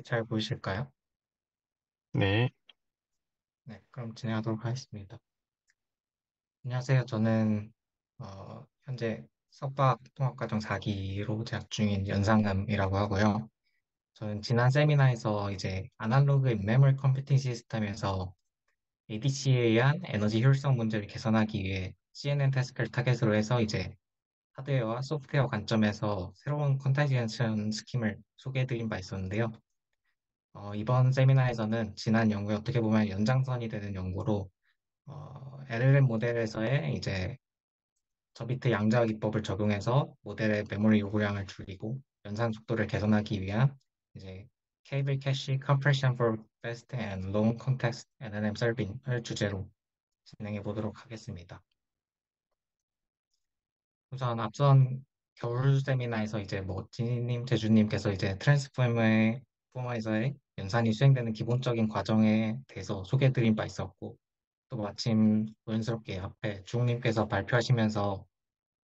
잘 보이실까요? 네, 네, 그럼 진행하도록 하겠습니다. 안녕하세요. 저는 현재 석박 통합과정 4기로 재학 중인 연상남이라고 하고요. 저는 지난 세미나에서 이제 아날로그 메모리 컴퓨팅 시스템에서 ADC에 의한 에너지 효율성 문제를 개선하기 위해 CNN 태스크를 타겟으로 해서 이제 하드웨어와 소프트웨어 관점에서 새로운 퀀타이제이션 스킴을 소개해드린 바 있었는데요. 이번 세미나에서는 지난 연구에 어떻게 보면 연장선이 되는 연구로 LLM 모델에서의 이제 저비트 양자 기법을 적용해서 모델의 메모리 요구량을 줄이고 연산 속도를 개선하기 위한 이제 케이블 캐시 Compression for Fast and Long Context LLM Serving을 주제로 진행해 보도록 하겠습니다. 우선 앞선 겨울 세미나에서 이제 뭐 지니님, 제주님께서 이제 트랜스포머에서의 연산이 수행되는 기본적인 과정에 대해서 소개해드린 바 있었고 또 마침 우연스럽게 앞에 주홍님께서 발표하시면서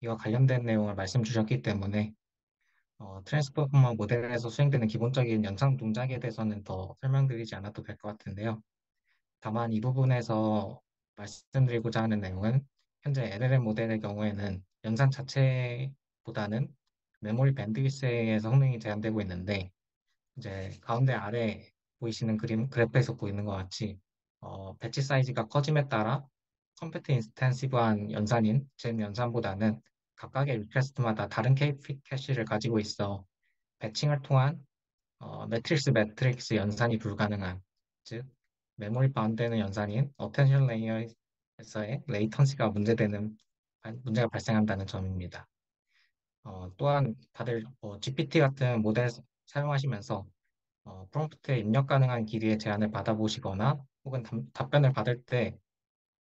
이와 관련된 내용을 말씀 주셨기 때문에 트랜스포머 모델에서 수행되는 기본적인 연산 동작에 대해서는 더 설명드리지 않아도 될 것 같은데요. 다만 이 부분에서 말씀드리고자 하는 내용은 현재 LLM 모델의 경우에는 연산 자체보다는 메모리 밴드위스의 성능이 제한되고 있는데 이제 가운데 아래 보이시는 그래프에서 보이는 것 같이 배치 사이즈가 커짐에 따라 컴퓨터 인스텐시브한 연산인 젠 연산보다는 각각의 리퀘스트마다 다른 KP 캐시를 가지고 있어 배칭을 통한 매트릭스 연산이 불가능한, 즉 메모리 바운드되는 연산인 어텐션 레이어에서의 레이턴시가 문제가 발생한다는 점입니다. 또한 다들 GPT 같은 모델 사용하시면서 프롬프트에 입력 가능한 길이의 제한을 받아보시거나 혹은 답변을 받을 때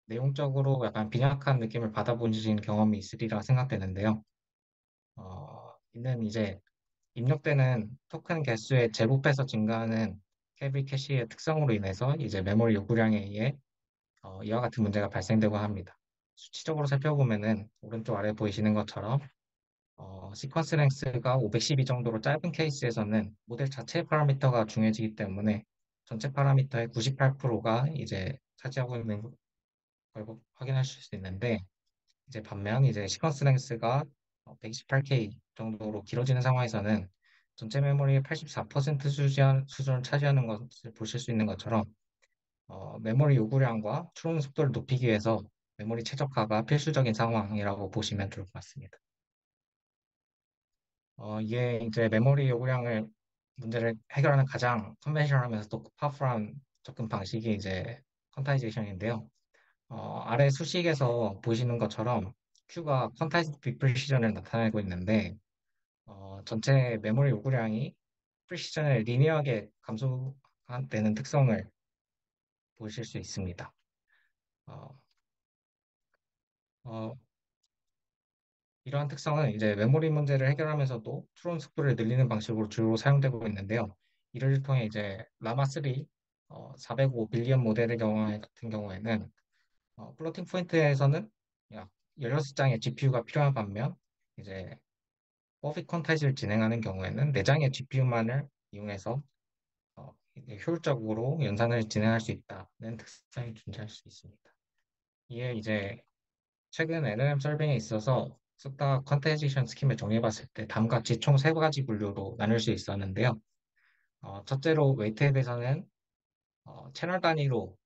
내용적으로 약간 빈약한 느낌을 받아보신 경험이 있으리라 생각되는데요. 이는 이제 입력되는 토큰 개수의 제곱해서 증가하는 캐비 캐시의 특성으로 인해서 이제 메모리 요구량에 의해 이와 같은 문제가 발생되고 합니다. 수치적으로 살펴보면은 오른쪽 아래 보이시는 것처럼 시퀀스 랭스가 512 정도로 짧은 케이스에서는 모델 자체의 파라미터가 중요해지기 때문에 전체 파라미터의 98%가 이제 차지하고 있는 걸 확인하실 수 있는데 이제 반면 이제 시퀀스 랭스가 128K 정도로 길어지는 상황에서는 전체 메모리의 84% 수준을 차지하는 것을 보실 수 있는 것처럼 메모리 요구량과 추론 속도를 높이기 위해서 메모리 최적화가 필수적인 상황이라고 보시면 좋을 것 같습니다. 이게 이제 메모리 요구량을 문제를 해결하는 가장 컨벤셔널하면서 또 파워풀한 접근 방식이 이제 퀀타이제이션인데요. 아래 수식에서 보시는 것처럼 Q가 퀀타이즈 비프리시전을 나타내고 있는데 전체 메모리 요구량이 프리시전을 리니어하게 감소되는 특성을 보실 수 있습니다. 어, 어, 이러한 특성은 이제 메모리 문제를 해결하면서도 추론 속도를 늘리는 방식으로 주로 사용되고 있는데요. 이를 통해 이제 라마3 405 빌리언 모델의 경우 같은 경우에는 플로팅 포인트에서는 약 16장의 GPU가 필요한 반면 이제 퍼핏 퀀타이즈를 진행하는 경우에는 4장의 GPU만을 이용해서 이제 효율적으로 연산을 진행할 수 있다는 특성이 존재할 수 있습니다. 이에 이제 최근 LLM 서빙에 있어서 쏟다 퀀타이제이션 스킴을 정해봤을 때 다음과 같이 총 세 가지 분류로 나눌 수 있었는데요. 첫째로 웨이트에 대해서는 채널 단위로,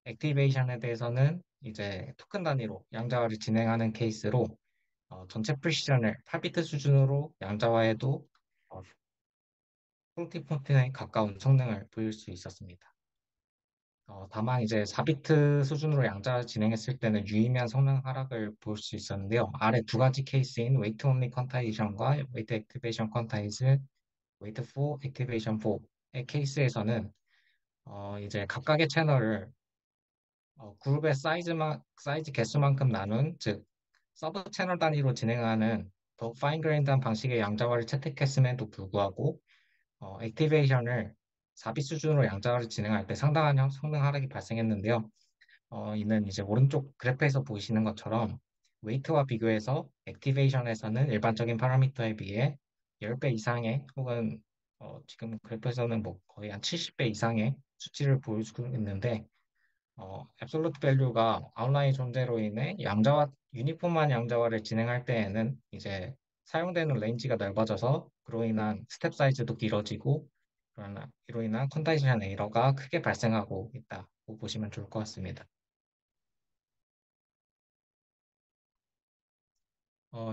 액티베이션에 대해서는 이제 토큰 단위로 양자화를 진행하는 케이스로 전체 프리시전을 8비트 수준으로 양자화해도 플로팅 포인트에 가까운 성능을 보일 수 있었습니다. 다만 이제 4비트 수준으로 양자 진행했을 때는 유의미한 성능 하락을 볼 수 있었는데요. 아래 두 가지 케이스인 웨이트 온리 퀀타이제이션과 웨이트 액티베이션 퀀타이즈, 웨이트 4, 액티베이션 4의 케이스에서는 이제 각각의 채널을 그룹의 사이즈 개수만큼 나눈, 즉 서브 채널 단위로 진행하는 더 파인 그레인드한 방식의 양자화를 채택했음에도 불구하고 액티베이션을 4비 수준으로 양자화를 진행할 때 상당한 성능 하락이 발생했는데요. 이는 이제 오른쪽 그래프에서 보이시는 것처럼 웨이트와 비교해서 액티베이션에서는 일반적인 파라미터에 비해 10배 이상의 혹은 지금 그래프에서는 뭐 거의 한 70배 이상의 수치를 보여주고 있는데, 앱솔루트 밸류가 아웃라인 존재로 인해 양자와 유니폼한 양자화를 진행할 때에는 이제 사용되는 레인지가 넓어져서 그로 인한 스텝 사이즈도 길어지고 이로 인한 컨다이션 에러가 크게 발생하고 있다고 보시면 좋을 것 같습니다.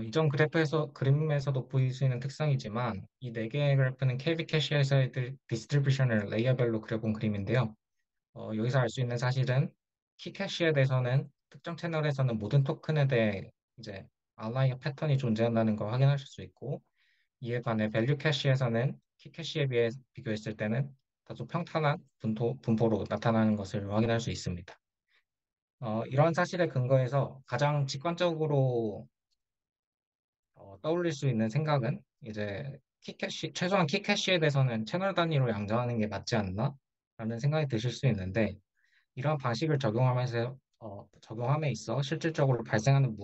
이전 그림에서도 보일 수 있는 특성이지만 이 네 개의 그래프는 KB 캐시에서의 디스트리뷰션을 레이어별로 그려본 그림인데요. 여기서 알 수 있는 사실은 키캐시에 대해서는 특정 채널에서는 모든 토큰에 대해 이제 아웃라이어 패턴이 존재한다는 걸 확인하실 수 있고, 이에 반해 밸류 캐시에서는 키캐시에 비해 비교했을 때는 다소 평탄한 분포로 나타나는 것을 확인할 수 있습니다. 이러한 사실에 근거해서 가장 직관적으로 떠올릴 수 있는 생각은 이제 최소한 키캐시에 대해서는 채널 단위로 양조하는 게 맞지 않나? 라는 생각이 드실 수 있는데, 이러한 방식을 적용함에 있어 실질적으로 발생하는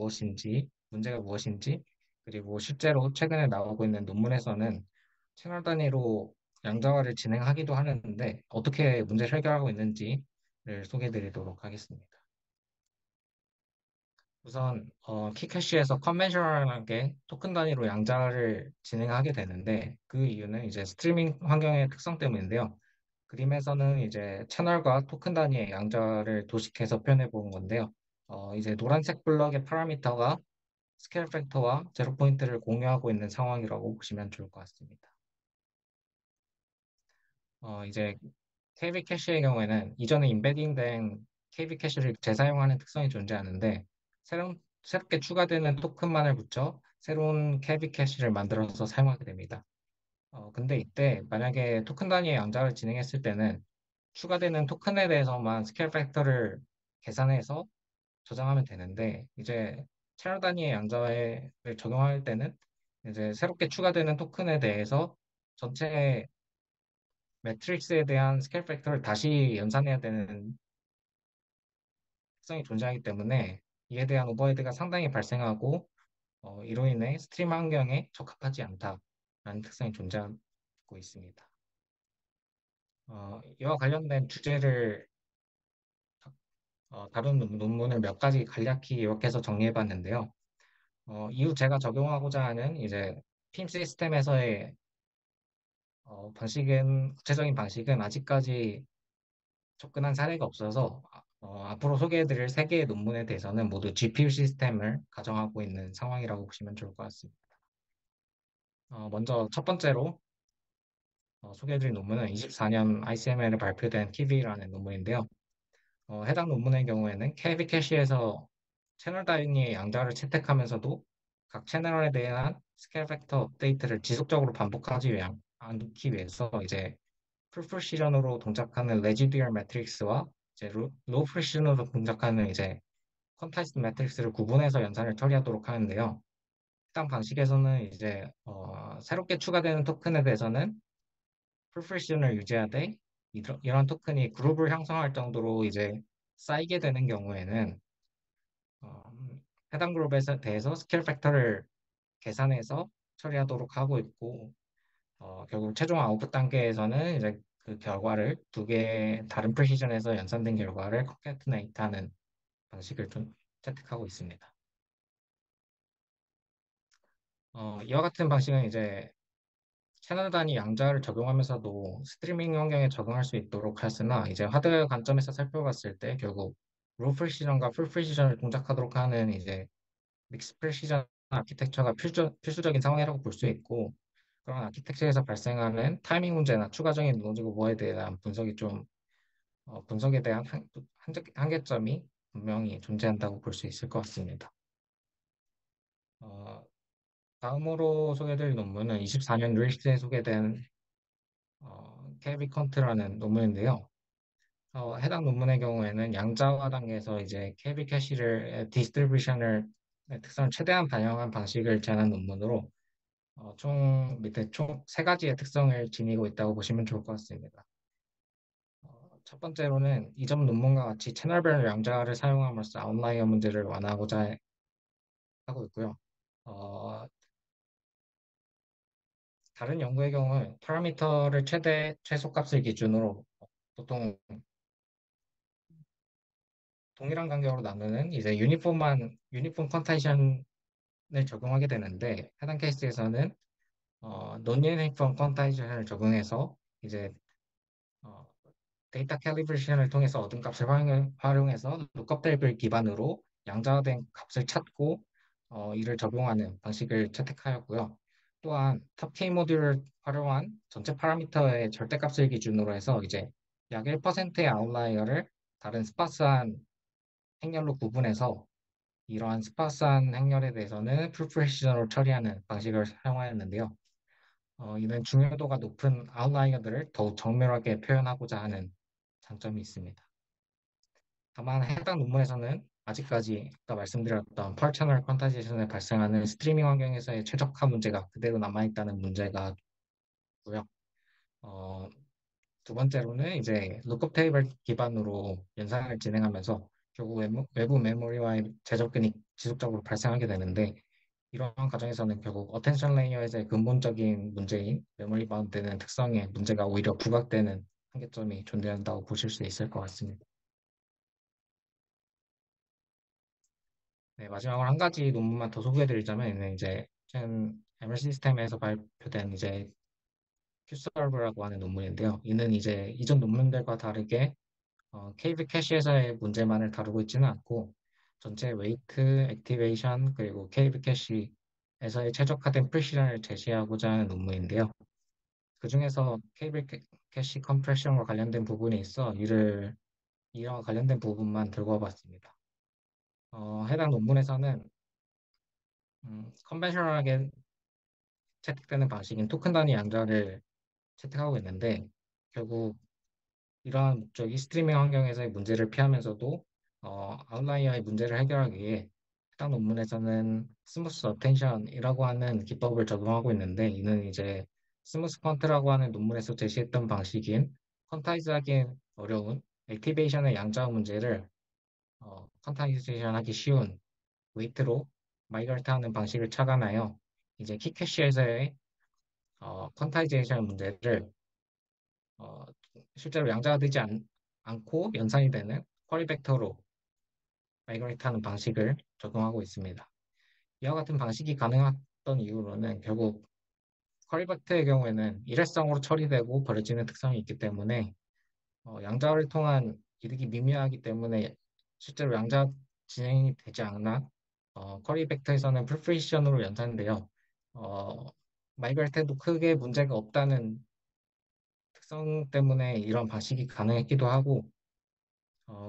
문제가 무엇인지, 그리고 실제로 최근에 나오고 있는 논문에서는 채널 단위로 양자화를 진행하기도 하는데 어떻게 문제를 해결하고 있는지를 소개해 드리도록 하겠습니다. 우선 키캐시에서 컨벤셔널하게 토큰 단위로 양자를 진행하게 되는데 그 이유는 이제 스트리밍 환경의 특성 때문인데요. 그림에서는 이제 채널과 토큰 단위의 양자를 도식해서 표현해 본 건데요. 이제 노란색 블럭의 파라미터가 스케일 팩터와 제로 포인트를 공유하고 있는 상황이라고 보시면 좋을 것 같습니다. 이제 KB 캐시의 경우에는 이전에 임베딩된 KB 캐시를 재사용하는 특성이 존재하는데 새롭게 추가되는 토큰만을 붙여 새로운 KB 캐시를 만들어서 사용하게 됩니다. 근데 이때 만약에 토큰 단위의 양자를 진행했을 때는 추가되는 토큰에 대해서만 스케일 팩터를 계산해서 저장하면 되는데 이제 채널 단위의 양자를 적용할 때는 이제 새롭게 추가되는 토큰에 대해서 전체 매트릭스에 대한 스케일 팩터를 다시 연산해야 되는 특성이 존재하기 때문에 이에 대한 오버헤드가 상당히 발생하고 이로 인해 스트림 환경에 적합하지 않다라는 특성이 존재하고 있습니다. 이와 관련된 주제를 다룬 논문을 몇 가지 간략히 요약해서 정리해 봤는데요. 이후 제가 적용하고자 하는 이제 팀 시스템에서의 구체적인 방식은 아직까지 접근한 사례가 없어서 앞으로 소개해드릴 세 개의 논문에 대해서는 모두 GPU 시스템을 가정하고 있는 상황이라고 보시면 좋을 것 같습니다. 먼저 첫 번째로 소개해드릴 논문은 24년 ICML에 발표된 TV라는 논문인데요. 해당 논문의 경우에는 KB 캐시에서 채널 단위의 양자를 채택하면서도 각 채널에 대한 스케일 팩터 업데이트를 지속적으로 않기 위해서 이제 풀 프리시전으로 동작하는 레지듀얼 매트릭스와 이제 로우 프리시전으로 동작하는 이제 퀀타이스드 매트릭스를 구분해서 연산을 처리하도록 하는데요. 해당 방식에서는 이제 새롭게 추가되는 토큰에 대해서는 풀 프리시전을 유지하되 이런 토큰이 그룹을 형성할 정도로 이제 쌓이게 되는 경우에는 어, 해당 그룹에 대해서 스케일 팩터를 계산해서 처리하도록 하고 있고 결국 최종 아웃풋 단계에서는 이제 그 결과를 두 개의 다른 프리시전에서 연산된 결과를 컨캐트네이트하는 방식을 좀 채택하고 있습니다. 이와 같은 방식은 이제 채널 단위 양자를 적용하면서도 스트리밍 환경에 적응할 수 있도록 했으나 이제 하드웨어 관점에서 살펴봤을 때 결국 로 프리시전과 풀 프리시전을 동작하도록 하는 이제 믹스 프리시전 아키텍처가 필수적인 상황이라고 볼 수 있고 그런 아키텍처에서 발생하는 타이밍 문제나 추가적인 로직 오버에 대한 분석에 대한 한계점이 분명히 존재한다고 볼 수 있을 것 같습니다. 어, 다음으로 소개해드릴 논문은 24년 릴스에 소개된 케비 컨트라는 논문인데요. 해당 논문의 경우에는 양자화 단계에서 이제 케비 캐시를 디스트리뷰션을 특성을 최대한 반영한 방식을 제안한 논문으로 총 밑에 총 세 가지의 특성을 지니고 있다고 보시면 좋을 것 같습니다. 첫 번째로는 이전 논문과 같이 채널별 양자를 사용함으로써 아웃라이어 문제를 완화하고자 하고 있고요. 어, 다른 연구의 경우 파라미터를 최대 최소값을 기준으로 보통 동일한 간격으로 나누는 이제 유니폼 퀀타이션을 적용하게 되는데 해당 케이스에서는 논 유니폼 퀀타이션을 적용해서 이제 어, 데이터 캘리브레이션을 통해서 얻은 값을 활용해서 룩업 탭을 기반으로 양자화된 값을 찾고 이를 적용하는 방식을 채택하였고요. 또한 탑 K 모듈을 활용한 전체 파라미터의 절대값을 기준으로 해서 이제 약 1%의 아웃라이어를 다른 스파스한 행렬로 구분해서 이러한 스파스한 행렬에 대해서는 풀 프레시전으로 처리하는 방식을 사용하였는데요. 이는 중요도가 높은 아웃라이어들을 더욱 정밀하게 표현하고자 하는 장점이 있습니다. 다만 해당 논문에서는 아직까지 아까 말씀드렸던 펄 채널 퀀타이제이션에 발생하는 스트리밍 환경에서의 최적화 문제가 그대로 남아있다는 문제가 있고요. 어, 두 번째로는 이제 룩업 테이블 기반으로 연산을 진행하면서 결국 외부 메모리와의 재접근이 지속적으로 발생하게 되는데 이러한 과정에서는 결국 어텐션 레이어에서의 근본적인 문제인 메모리 바운드되는 특성에 문제가 오히려 부각되는 한계점이 존재한다고 보실 수 있을 것 같습니다. 네, 마지막으로 한 가지 논문만 더 소개해드리자면 이는 이제 최근 ML 시스템에서 발표된 이제 큐서브라고 하는 논문인데요. 이는 이제 이전 논문들과 다르게 케이블 캐시에서의 문제만을 다루고 있지는 않고 전체 웨이트, 액티베이션 그리고 케이블 캐시에서의 최적화된 프리시전을 제시하고자 하는 논문인데요. 그중에서 캐시 컴프레션과 관련된 부분이 있어 이와 관련된 부분만 들고 와봤습니다. 해당 논문에서는 컨벤셔널하게 채택되는 방식인 토큰 단위 양자를 채택하고 있는데 결국 이러한 목적이 스트리밍 환경에서의 문제를 피하면서도 아웃라이어의 문제를 해결하기 위해 해당 논문에서는 스무스 어텐션이라고 하는 기법을 적용하고 있는데 이는 이제 스무스 퀀트라고 하는 논문에서 제시했던 방식인 퀀타이즈하기 어려운 액티베이션의 양자 문제를 퀀타이제이션 하기 쉬운 웨이트로 마이그레이트하는 방식을 착안하여 이제 키캐시에서의 퀀타이제이션 문제를 어, 실제로 양자가 되지 않고 연산이 되는 쿼리 벡터로 마이그레이트하는 방식을 적용하고 있습니다. 이와 같은 방식이 가능했던 이유로는 결국 쿼리 벡터의 경우에는 일회성으로 처리되고 버려지는 특성이 있기 때문에 양자를 통한 이득이 미미하기 때문에 실제로 양자 진행이 되지 않나 쿼리 벡터에서는 풀프리시전으로 연산되어 어, 마이그레이트도 크게 문제가 없다는 특성 때문에 이런 방식이 가능했기도 하고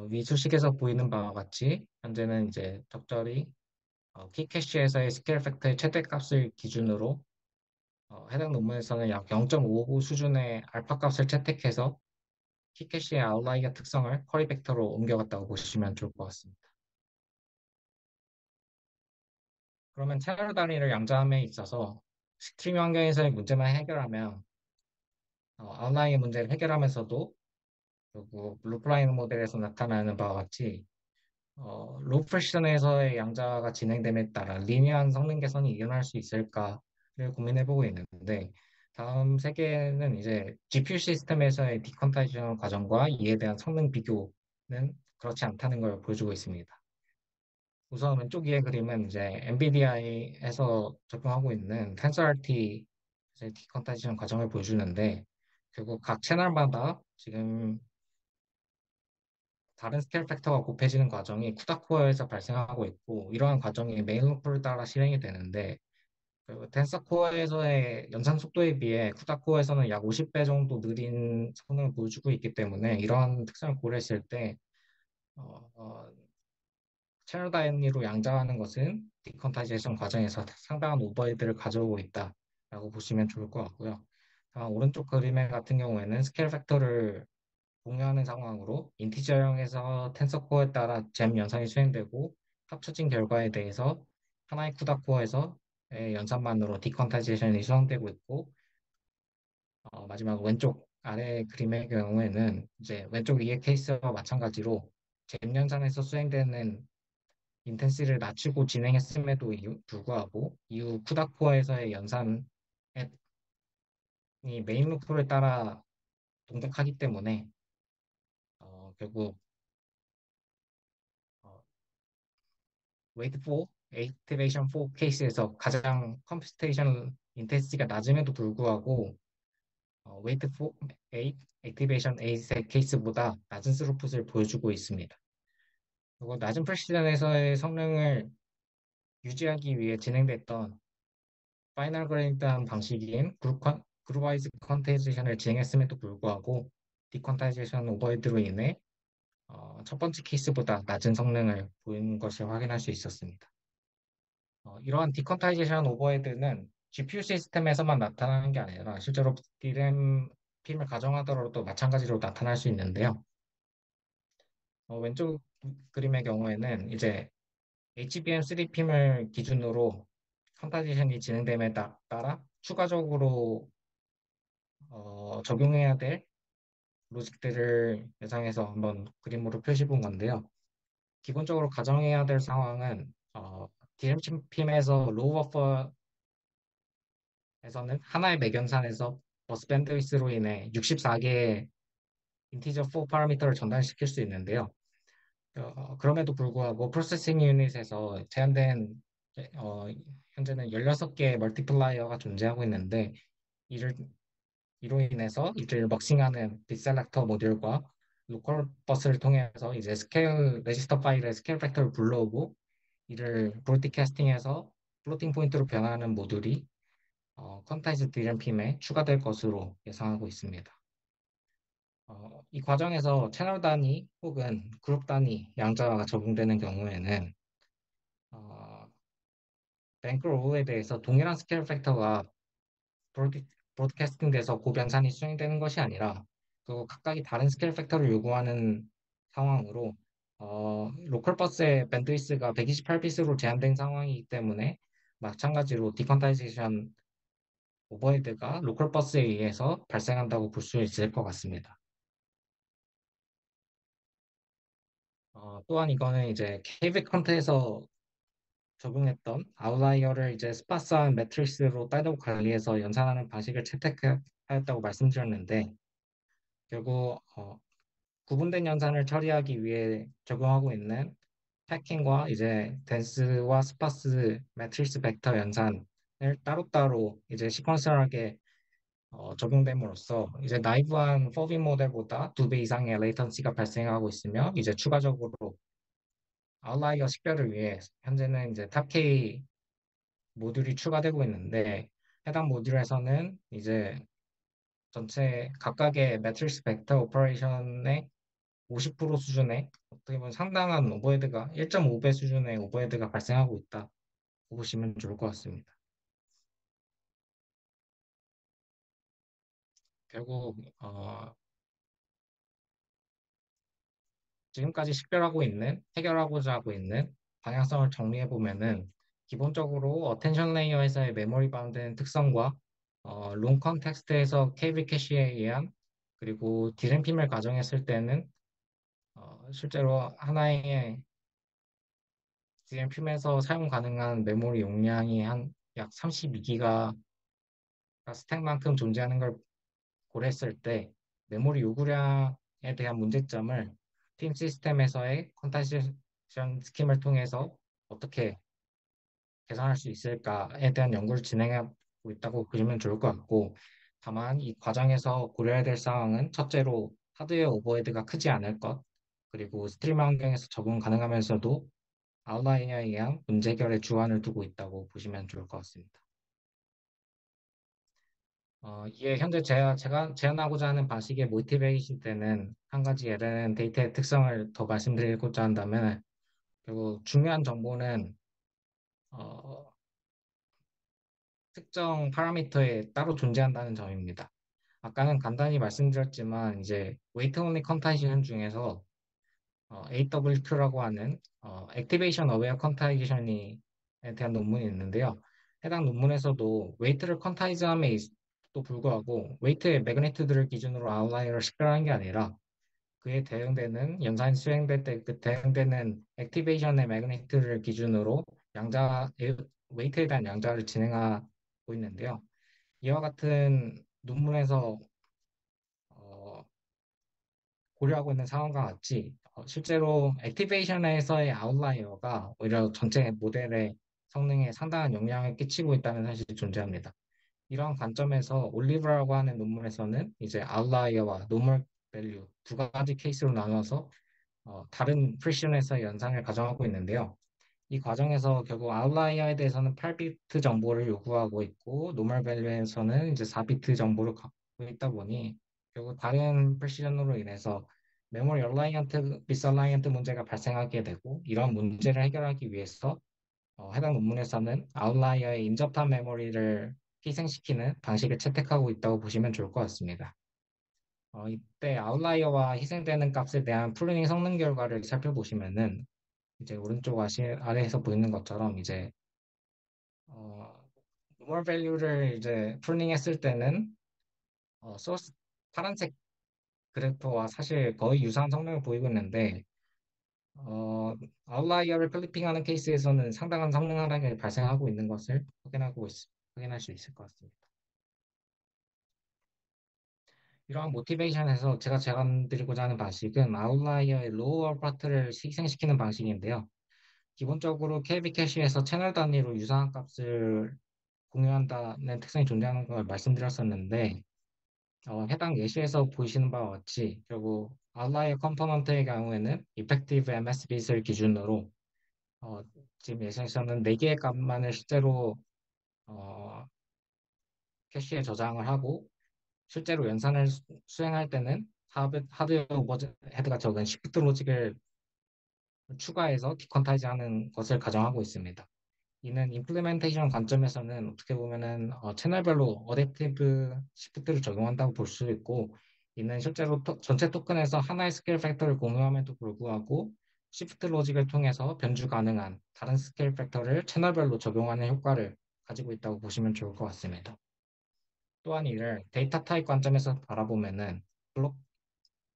위 수식에서 보이는 바와 같이 현재는 이제 적절히 키캐시에서의 스케일 팩터의 최대값을 기준으로 해당 논문에서는 약 0.55 수준의 알파 값을 채택해서 키캐시의 아웃라이어 특성을 쿼리 벡터로 옮겨갔다고 보시면 좋을 것 같습니다. 그러면 채널 단위를 양자함에 있어서 스트리밍 환경에서의 문제만 해결하면 아웃라이어 문제를 해결하면서도 결국 루프라인 모델에서 나타나는 바와 같이 로우 프레시전에서의 양자가 진행됨에 따라 리니어한 성능 개선이 일어날 수 있을까를 고민해보고 있는데 다음 세 개는 이제 GPU 시스템에서의 디컨타이제이션 과정과 이에 대한 성능 비교는 그렇지 않다는 걸 보여주고 있습니다. 우선 왼쪽 위의 그림은 이제 NVIDIA에서 적용하고 있는 TensorRT 디컨타이제이션 과정을 보여주는데 결국 각 채널마다 지금 다른 스케일 팩터가 곱해지는 과정이 쿠다 코어에서 발생하고 있고 이러한 과정이 메인 루프를 따라 실행이 되는데 그 텐서 코어에서의 연산 속도에 비해 쿠다 코어에서는 약 50배 정도 느린 성능을 보여주고 있기 때문에 이러한 특성을 고려했을 때 어, 어, 채널 단위로 양자하는 것은 디컨타이제이션 과정에서 상당한 오버헤드를 가져오고 있다라고 보시면 좋을 것 같고요. 다만 오른쪽 그림의 같은 경우에는 스케일 팩터를 공유하는 상황으로 인티저형에서 텐서코어에 따라 잼 연산이 수행되고 합쳐진 결과에 대해서 하나의 쿠다 코어에서의 연산만으로 디컨타이제이션이 수행되고 있고 마지막 왼쪽 아래 그림의 경우에는 이제 왼쪽 위의 케이스와 마찬가지로 잼 연산에서 수행되는 인텐시를 낮추고 진행했음에도 불구하고 이후 쿠다 코어에서의 연산에 메인 루프를 따라 동작하기 때문에 결국 어, wait for activation for 케이스에서 가장 컴퓨테이션 인텐시티가 낮음에도 불구하고 wait for activation A의 케이스보다 낮은 스루풋을 보여주고 있습니다. 그리고 낮은 프레시전에서의 성능을 유지하기 위해 진행됐던 파이널 그레이드한 방식인 그룹와이즈 퀀타이제이션을 진행했음에도 불구하고 디퀀타이제이션 오버헤드로 인해 첫 번째 케이스보다 낮은 성능을 보이는 것을 확인할 수 있었습니다. 이러한 디컨타이제이션 오버헤드는 GPU 시스템에서만 나타나는 게 아니라 실제로 DRAM 핌을 가정하더라도 마찬가지로 나타날 수 있는데요. 왼쪽 그림의 경우에는 이제 HBM3 핌을 기준으로 컨타이제이션이 진행됨에 따라 추가적으로 적용해야 될 로직들을 예상해서 한번 그림으로 표시해 본 건데요. 기본적으로 가정해야 될 상황은 DRAM 핌에서 로우 버퍼 에서는 하나의 맥연산에서 버스 밴드위스로 인해 64개의 인티저 4 파라미터를 전달시킬 수 있는데요. 그럼에도 불구하고 프로세싱 유닛에서 제한된 어, 현재는 16개의 멀티플라이어가 존재하고 있는데 이를 이로 인해서 이를 먹싱하는 디셀렉터 모듈과 로컬 버스를 통해서 이제 스케일 레지스터 파일의 스케일 팩터를 불러오고 이를 브로드캐스팅해서 플로팅 포인트로 변화하는 모듈이 퀀타이즈 DRAM에 추가될 것으로 예상하고 있습니다. 이 과정에서 채널 단위 혹은 그룹 단위 양자가 적용되는 경우에는 어, 뱅크 로우에 대해서 동일한 스케일 팩터가 브로드, 브로드캐스팅 돼서 고변산이 수행되는 것이 아니라 그 각각이 다른 스케일 팩터를 요구하는 상황으로 로컬 버스의 밴드위스가 128비트로 제한된 상황이기 때문에 마찬가지로 디컨타이제이션 오버헤드가 로컬 버스에 의해서 발생한다고 볼 수 있을 것 같습니다. 또한 이거는 이제 KV 컨트에서 적용했던 아웃라이어를 이제 스파스한 매트릭스로 따로 관리해서 연산하는 방식을 채택하였다고 말씀드렸는데 결국 구분된 연산을 처리하기 위해 적용하고 있는 패킹과 이제 덴스와 스파스 매트릭스 벡터 연산을 따로따로 이제 시퀀셜하게 적용됨으로써 이제 나이브한 퍼빈 모델보다 2배 이상의 레이턴시가 발생하고 있으며 이제 추가적으로 아웃라이어 식별을 위해 현재는 이제 탑K 모듈이 추가되고 있는데 해당 모듈에서는 이제 전체 각각의 매트릭스 벡터 오퍼레이션의 50% 수준의 어떻게 보면 상당한 오버헤드가 1.5배 수준의 오버헤드가 발생하고 있다 보시면 좋을 것 같습니다. 결국 지금까지 해결하고자 하고 있는 방향성을 정리해 보면은 기본적으로 어텐션 레이어에서의 메모리 바운드는 특성과 롱 컨텍스트에서 케이블 캐시에 의한 그리고 디램핌을 가정했을 때는 실제로 하나의 디램핌에서 사용 가능한 메모리 용량이 한 약 32기가 스택만큼 존재하는 걸 고려했을 때 메모리 요구량에 대한 문제점을 팀 시스템에서의 컨타이제이션 스킴을 통해서 어떻게 개선할 수 있을까에 대한 연구를 진행하고 있다고 보시면 좋을 것 같고 다만 이 과정에서 고려해야 될 사항은 첫째로 하드웨어 오버헤드가 크지 않을 것 그리고 스트리밍 환경에서 적응 가능하면서도 아웃라이어에 의한 문제 해결에 주안을 두고 있다고 보시면 좋을 것 같습니다. 이게 현재 제가 제안하고자 하는 방식의 모티베이션 때는 한 가지 예는 데이터의 특성을 더 말씀드리고자 한다면 결국 중요한 정보는 어, 특정 파라미터에 따로 존재한다는 점입니다. 아까는 간단히 말씀드렸지만 이제 웨이트 온리 컨타이제이션 중에서 AWQ라고 하는 액티베이션 어웨어 컨타이제이션에 대한 논문이 있는데요. 해당 논문에서도 웨이트를 컨타이즈함에 또 불구하고 웨이트의 매그니튜드를 기준으로 아웃라이어를 식별하는 게 아니라 그에 대응되는 연산이 수행될 때 그 대응되는 액티베이션의 매그니튜드를 기준으로 웨이트에 대한 양자를 진행하고 있는데요. 이와 같은 논문에서 어, 고려하고 있는 상황과 같이 실제로 액티베이션에서의 아웃라이어가 오히려 전체 모델의 성능에 상당한 영향을 끼치고 있다는 사실이 존재합니다. 이런 관점에서 올리브라고 하는 논문에서는 이제 아웃라이어와 노멀 밸류 두 가지 케이스로 나눠서 다른 프리시온에서의 연산을 가정하고 있는데요. 이 과정에서 결국 아웃라이어에 대해서는 8비트 정보를 요구하고 있고 노멀 밸류에서는 이제 4비트 정보를 갖고 있다 보니 결국 다른 프리시전으로 인해서 메모리 얼라이언트, 미스얼라이언트 문제가 발생하게 되고 이런 문제를 해결하기 위해서 해당 논문에서는 아웃라이어의 인접한 메모리를 희생시키는 방식을 채택하고 있다고 보시면 좋을 것 같습니다. 이때 아웃라이어와 희생되는 값에 대한 프루닝 성능 결과를 살펴보시면은 이제 오른쪽 아래에서 보이는 것처럼 이제 어, 노멀 밸류를 이제 프루닝 했을 때는 소스 파란색 그래프와 사실 거의 유사한 성능을 보이고 있는데 어, 아웃라이어를 클리핑하는 케이스에서는 상당한 성능 하락이 발생하고 있는 것을 확인할 수 있을 것 같습니다. 이러한 모티베이션에서 제가 제안드리고자 하는 방식은 아웃라이어의 로우어 파트를 희생시키는 방식인데요. 기본적으로 KB 캐시에서 채널 단위로 유사한 값을 공유한다는 특성이 존재하는 걸 말씀드렸었는데, 해당 예시에서 보이시는 바와 같이 결국 아웃라이어 컴포넌트의 경우에는 Effective MS bit을 기준으로 어, 지금 예시에서는 4개의 값만을 실제로 어, 캐시에 저장을 하고 실제로 연산을 수행할 때는 하드웨어 오버헤드가 적은 시프트 로직을 추가해서 디컨타이즈 하는 것을 가정하고 있습니다. 이는 임플리멘테이션 관점에서는 어떻게 보면은 채널별로 어댑티브 시프트를 적용한다고 볼 수 있고 이는 실제로 전체 토큰에서 하나의 스케일 팩터를 공유함에도 불구하고 시프트 로직을 통해서 변주 가능한 다른 스케일 팩터를 채널별로 적용하는 효과를 가지고 있다고 보시면 좋을 것 같습니다. 또한 이를 데이터 타입 관점에서 바라보면은 블록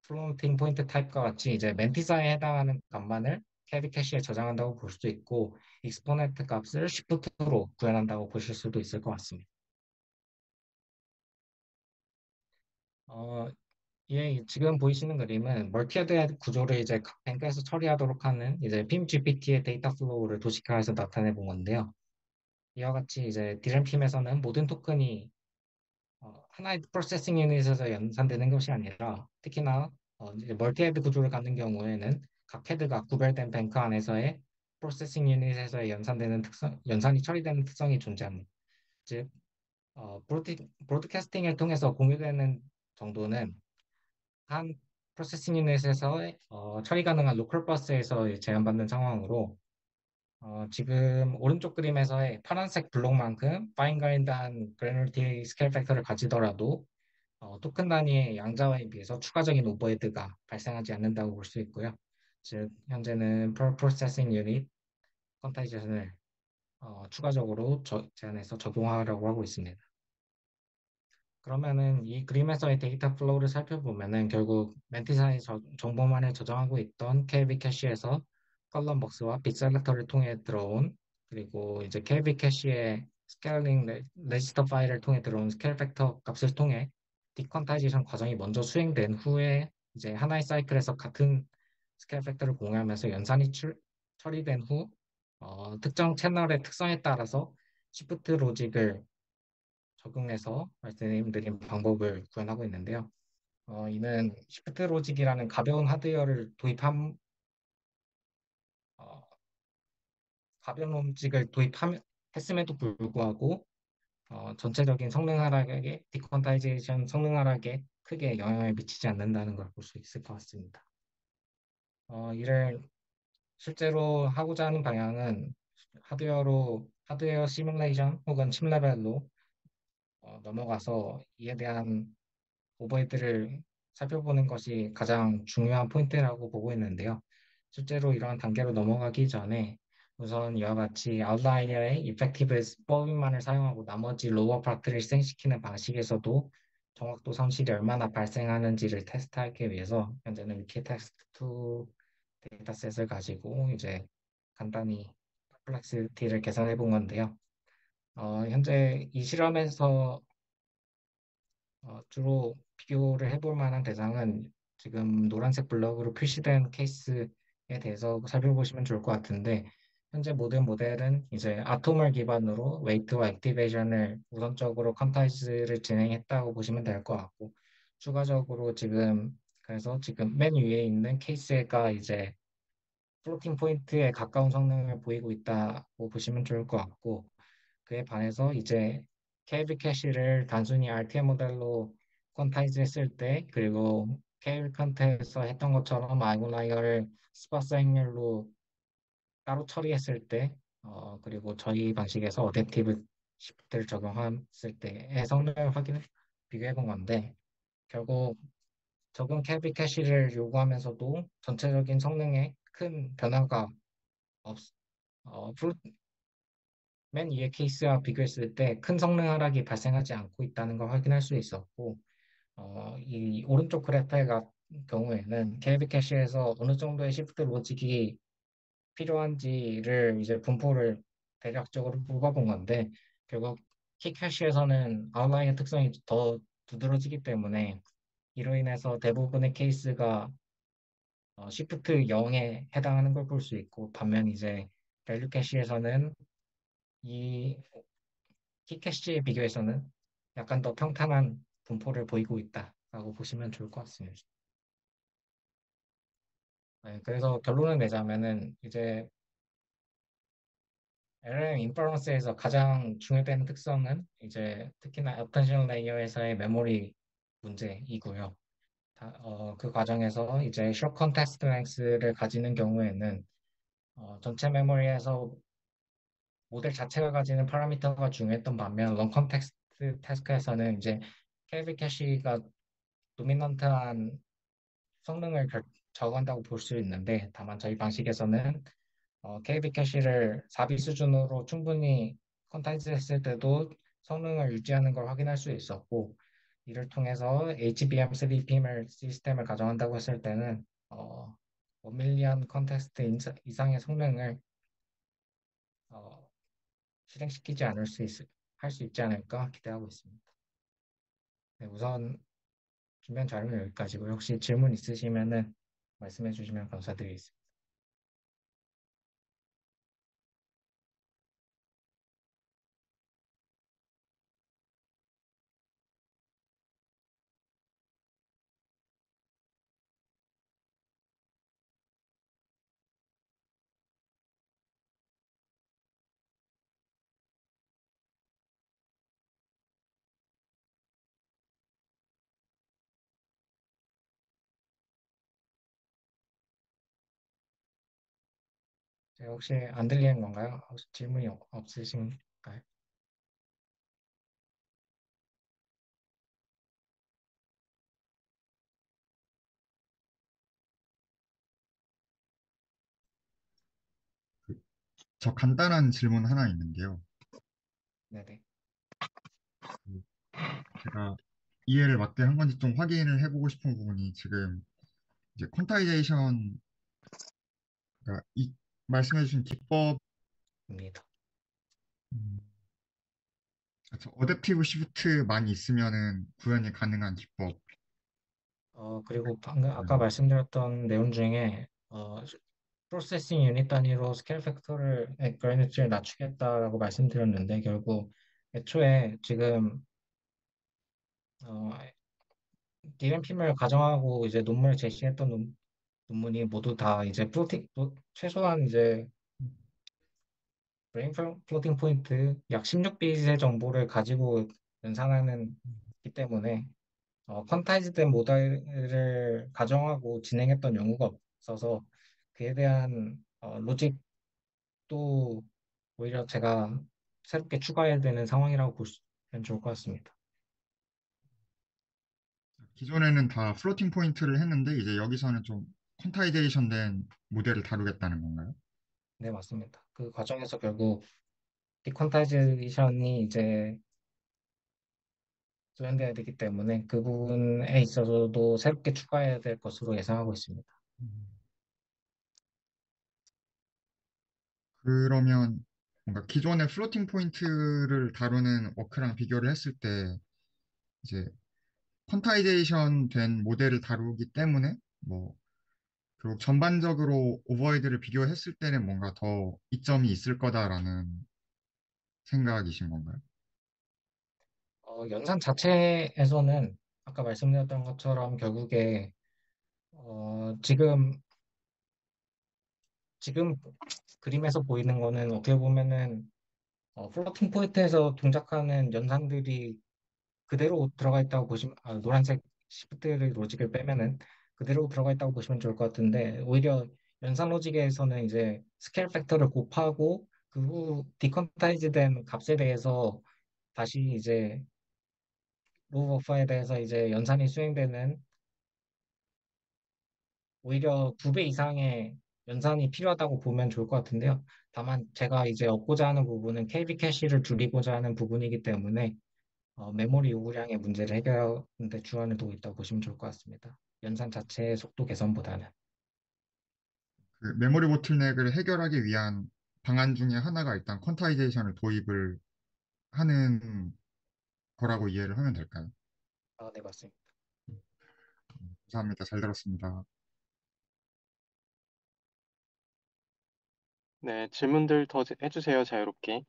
플로팅 포인트 타입과 같이 이제 멘티사에 해당하는 값만을 캐리 캐시에 저장한다고 볼 수도 있고 익스포넨트 값을 시프트로 구현한다고 보실 수도 있을 것 같습니다. 어, 지금 보이시는 그림은 멀티헤드 구조를 이제 각 뱅크에서 처리하도록 하는 이제 PIM-GPT의 데이터 플로우를 도식화해서 나타내 본 건데요. 이와 같이 이제 DRAM 팀에서는 모든 토큰이 하나의 프로세싱 유닛에서 연산되는 것이 아니라 특히나 이제 멀티헤드 구조를 갖는 경우에는 각 헤드가 구별된 뱅크 안에서의 프로세싱 유닛에서 연산이 처리되는 특성이 존재합니다. 즉, 브로드캐스팅을 통해서 공유되는 정도는 한 프로세싱 유닛에서 처리 가능한 로컬 버스에서 제한받는 상황으로 지금 오른쪽 그림에서의 파란색 블록만큼 파인그라인드한 그래놀리티 스케일 팩터를 가지더라도 토큰 단위의 양자화에 비해서 추가적인 오버헤드가 발생하지 않는다고 볼 수 있고요. 즉, 현재는 프로세싱 유닛 퀀타이제이션을 추가적으로 제안해서 적용하려고 하고 있습니다. 그러면은 이 그림에서의 데이터 플로우를 살펴보면은 결국 멘티사의 정보만을 저장하고 있던 KB 캐시에서 컬럼벅스와 빅셀렉터를 통해 들어온 그리고 이제 KB 캐시의 스케일링 레지스터 파일을 통해 들어온 스케일 팩터 값을 통해 디퀀타이제이션 과정이 먼저 수행된 후에 이제 하나의 사이클에서 같은 스케일 팩터를 공유하면서 처리된 후 특정 채널의 특성에 따라서 시프트 로직을 적용해서 말씀드린 방법을 구현하고 있는데요. 이는 시프트 로직이라는 어, 가벼운 로직을 했음에도 불구하고 전체적인 성능 하락에 디퀀타이제이션 성능 하락에 크게 영향을 미치지 않는다는 걸 볼 수 있을 것 같습니다. 이를 실제로 하고자 하는 방향은 하드웨어 시뮬레이션 혹은 칩 레벨로 넘어가서 이에 대한 오버헤드를 살펴보는 것이 가장 중요한 포인트라고 보고 있는데요. 실제로 이러한 단계로 넘어가기 전에 우선 이와 같이 아웃라이어의 이펙티브 버빙만을 사용하고 나머지 로어 파트를 희생시키는 방식에서도 정확도 손실이 얼마나 발생하는지를 테스트하기 위해서 현재는 위키텍스트2 데이터셋을 가지고 이제 간단히 퍼플렉시티를 계산해 본 건데요. 현재 이 실험에서 주로 비교를 해볼 만한 대상은 지금 노란색 블럭으로 표시된 케이스에 대해서 살펴보시면 좋을 것 같은데, 현재 모든 모델은 이제 아톰을 기반으로 웨이트와 액티베이션을 우선적으로 퀀타이즈를 진행했다고 보시면 될 것 같고, 추가적으로 그래서 지금 맨 위에 있는 케이스가 이제 플로팅 포인트에 가까운 성능을 보이고 있다고 보시면 좋을 것 같고, 그에 반해서 이제 KV 캐시를 단순히 RTM 모델로 퀀타이즈 했을 때, 그리고 KV 컨트에서 했던 것처럼 아이고라이어를 스파스 행렬로 따로 처리했을 때, 그리고 저희 방식에서 어댑티브 시프트를 적용했을 때의 성능을 비교해 본 건데, 결국 적은 KV 캐시를 요구하면서도 전체적인 성능에 큰 변화가 없, 어, 맨 위의 케이스와 비교했을 때 큰 성능 하락이 발생하지 않고 있다는 걸 확인할 수 있었고, 이 오른쪽 그래프의 경우에는 KB 캐시에서 어느 정도의 시프트 로직이 필요한지를 이제 분포를 대략적으로 뽑아본 건데, 결국 키 캐시에서는 아웃라이어 특성이 더 두드러지기 때문에 이로 인해서 대부분의 케이스가 시프트 0에 해당하는 걸 볼 수 있고, 반면 이제 밸류 캐시에서는 이 키캐시에 비교해서는 약간 더 평탄한 분포를 보이고 있다라고 보시면 좋을 것 같습니다. 네, 그래서 결론을 내자면은 이제 LLM 인퍼런스에서 가장 중요되는 특성은 이제 특히나 어텐션 레이어에서의 메모리 문제이고요. 그 과정에서 이제 short context length를 가지는 경우에는 전체 메모리에서 모델 자체가 가지는 파라미터가 중요했던 반면 long context task에서는 이제 KV 캐시가 도미넌트한 성능을 저거한다고 볼 수 있는데, 다만 저희 방식에서는 KB 캐시를 4비 수준으로 충분히 컨타이즈 했을 때도 성능을 유지하는 걸 확인할 수 있었고, 이를 통해서 HBM3 시스템을 가정한다고 했을 때는 1밀리언 컨텍스트 이상의 성능을 어, 실행시키지 않을 할 수 있지 않을까 기대하고 있습니다. 네, 우선 준비한 자료는 여기까지고 혹시 질문 있으시면은 말씀해 주시면 감사드리겠습니다. 제가 혹시 안 들리는 건가요? 혹시 질문이 없으신가요? 그, 저 간단한 질문 하나 있는데요. 네네. 그 제가 이해를 맞게 한 건지 좀 확인을 해보고 싶은 부분이 지금 이제 퀀타이제이션, 그러니까 이 말씀해주신 기법, 입니다. 음, 그렇죠. 어댑티브 시프트 많이 있으면은 구현이 가능한 기법. 그리고 방금 아까 음, 말씀드렸던 내용 중에 프로세싱 유닛 단위로 스케일 팩터를 그래니치를 낮추겠다라고 말씀드렸는데 결국 애초에 지금 어, DRAMPM을 가정하고 이제 논문을 제시했던 논문이 모두 다 이제 최소한 이제 브레인 플로팅 포인트 약 16빛의 정보를 가지고 연산하는 기 때문에 퀀타이즈된 모델을 가정하고 진행했던 연구가 없어서 그에 대한 로직도 오히려 제가 새롭게 추가해야 되는 상황이라고 보시면 좋을 것 같습니다. 기존에는 다 플로팅 포인트를 했는데 이제 여기서는 좀 퀀타이제이션 된 모델을 다루겠다는 건가요? 네, 맞습니다. 그 과정에서 결국 디퀀타이제이션이 이제 조연돼야 되기 때문에 그 부분에 있어서도 새롭게 추가해야 될 것으로 예상하고 있습니다. 음. 그러면 뭔가 기존의 플로팅 포인트를 다루는 워크랑 비교를 했을 때 이제 퀀타이제이션 된 모델을 다루기 때문에 뭐 결국 전반적으로 오버헤드를 비교했을 때는 뭔가 더 이점이 있을 거다라는 생각이신 건가요? 연산 자체에서는 아까 말씀드렸던 것처럼 결국에 지금 그림에서 보이는 거는 어떻게 보면은 플로팅 포인트에서 동작하는 연산들이 그대로 들어가 있다고 보시면, 노란색 시프트를 로직을 빼면은 그대로 들어가 있다고 보시면 좋을 것 같은데, 오히려 연산 로직에서는 이제 스케일 팩터를 곱하고 그 후 디컨타이즈 된 값에 대해서 다시 이제 로우 버퍼에 대해서 이제 연산이 수행되는, 오히려 2배 이상의 연산이 필요하다고 보면 좋을 것 같은데요. 다만 제가 이제 얻고자 하는 부분은 KB 캐시를 줄이고자 하는 부분이기 때문에 메모리 요구량의 문제를 해결하는 데 주안을 두고 있다고 보시면 좋을 것 같습니다. 연산 자체의 속도 개선보다는. 그 메모리 보틀넥을 해결하기 위한 방안 중에 하나가 일단 퀀타이제이션을 도입을 하는 거라고 이해를 하면 될까요? 네, 맞습니다. 감사합니다. 잘 들었습니다. 네, 질문들 더 해주세요, 자유롭게.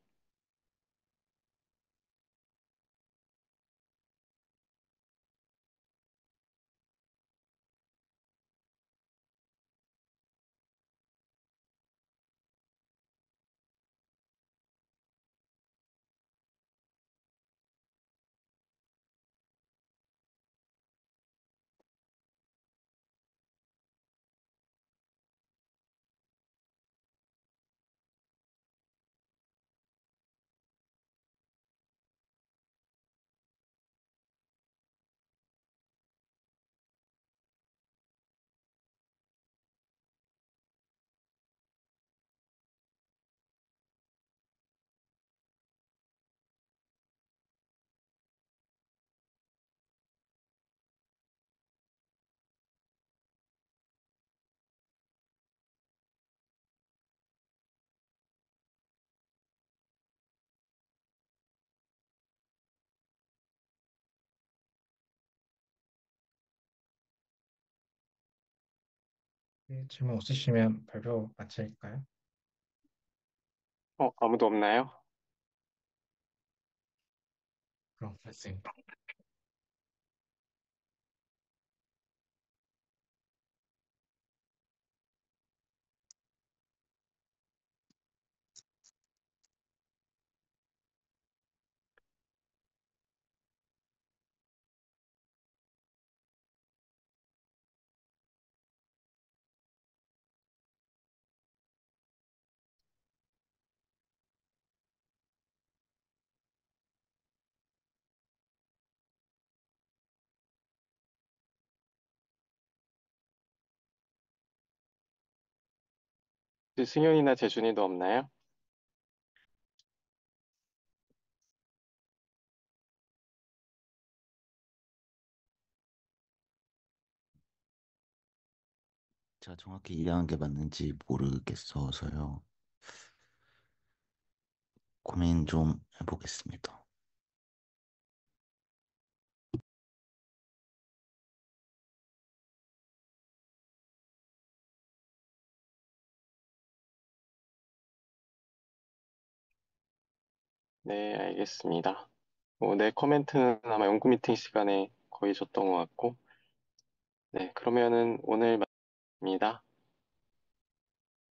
네, 질문 없으시면 발표 마칠까요? 아무도 없나요? 그럼 말씀. 승현이나 재준이도 없나요? 제가 정확히 이해한 게 맞는지 모르겠어서요. 고민 좀 해보겠습니다. 네, 알겠습니다. 내 코멘트는 아마 연구 미팅 시간에 거의 줬던 것 같고, 네, 그러면은 오늘 마칩니다.